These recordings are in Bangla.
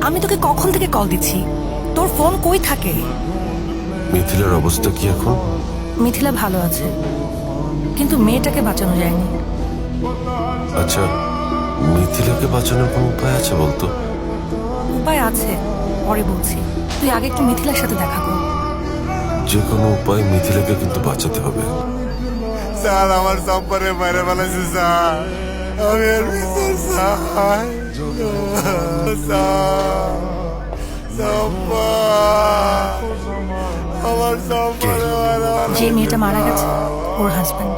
আমি তোকে কখন থেকে কল দিচ্ছি, তোর ফোন কই থাকে? মিথিলার অবস্থা কি এখন? মিথিলা ভালো আছে, কিন্তু মেয়েটাকে বাঁচানো যায়নি। আচ্ছা, মিথিলাকে বাঁচানোর কোনো উপায় আছে বলতো? উপায় আছে, পরে বলছি। তুই আগে একটু মিথিলার সাথে দেখা কর। যে কোনো উপায় মিথিলাকে কিন্তু বাঁচাতে হবে। স্যার আমার সম্পর্কে মেরে ফেলেছে স্যার, আমি আর বিচার স্যার। আমার সম্পর্কে যে মেয়েটা মারা গেছে ওর হাজব্যান্ড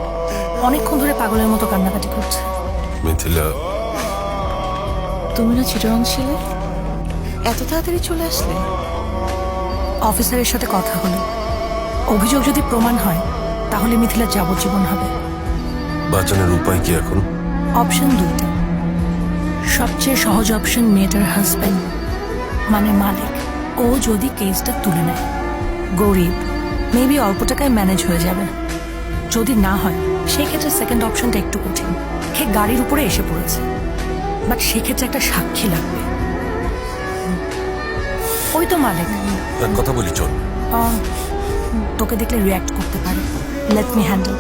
অনেকক্ষণ ধরে পাগলের মতো কান্নাকাটি করছে। মিথিলা, তুমি না চিটাগাং ছিলে, এত তাড়াতাড়ি চলে আসলে? অফিসারের সাথে কথা হলো, অভিযোগ যদি প্রমাণ হয় তাহলে মিথিলার যাবজ্জীবন হবে। বাঁচানোর উপায় কি এখন? অপশন দুইটা। সবচেয়ে সহজ অপশন মেয়েটার হাজব্যান্ড মানে মালিক, ও যদি কেসটা তুলে নেয়, গরিব, মেবি অল্প টাকায় ম্যানেজ হয়ে যাবে। যদি না হয় সেক্ষেত্রে সেকেন্ড অপশনটা একটু কঠিন, সে গাড়ির উপরে এসে পড়েছে, বাট সেক্ষেত্রে একটা সাক্ষী লাগবে। ওই তো মালিক, এক কথা বলি চল। তোকে দেখলে রিয়্যাক্ট করতে পারে। Let me handle.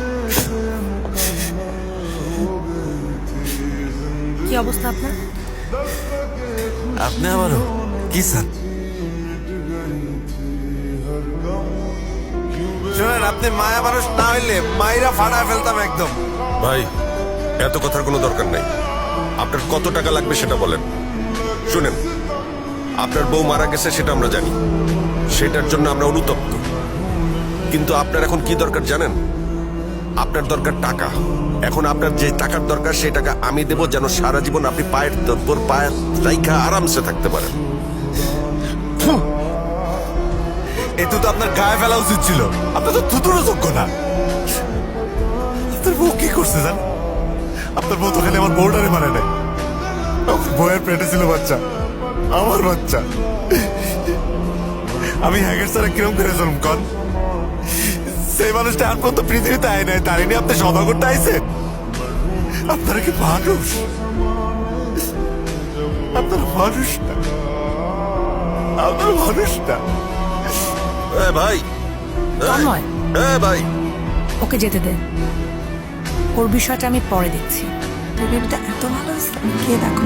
কি অবস্থা আপনার? আপনি আমারও কি স্যার? শোনেন, আপনি মায়া মানুষ না হইলে মাইরা ফাড়ায় ফেলতাম একদম। ভাই, এত কথার কোনো দরকার নাই। আপনার কত টাকা লাগবে সেটা বলেন। শুনেন, আপনার বউ মারা গেছে সেটা আমরা জানি, সেটার জন্য আমরা অনুতপ্ত। কিন্তু আপনার এখন কি দরকার জানেন? আপনার দরকার টাকা। এখন আপনার যে টাকার দরকার সেই টাকা আমি দেব, যেন সারা জীবন আপনি পায়ের তোর পায়ের রাইখা আরামসে থাকতে পারেন। এটু তো আপনার গায়ে ফেলা উচিত ছিল, আপনার তো থুতুরও যোগ্য না। আপনার বউ কি করছে জান? আপনার বউ তো খালি আমার বউটারে মানে নাই, আমার বউয়ের পেটে ছিল বাচ্চা, আমার বাচ্চা। আমি হ্যাগের ছাড়া কিরম করে চলুম কন? সেই মানুষটা আর পর্যন্ত পৃথিবীতে আয় নাই, তার নিয়ে আপনি সদা করতে আইছেন? আপনারা কি মানুষ? আপনারা মানুষ না, আপনারা মানুষ না। ভাই, তন্ময়, ভাই, ওকে যেতে দে, ওর বিষয়টা আমি পরে দেখছি। তোর বেবিটা এত ভালো হয়েছে, কে দেখো।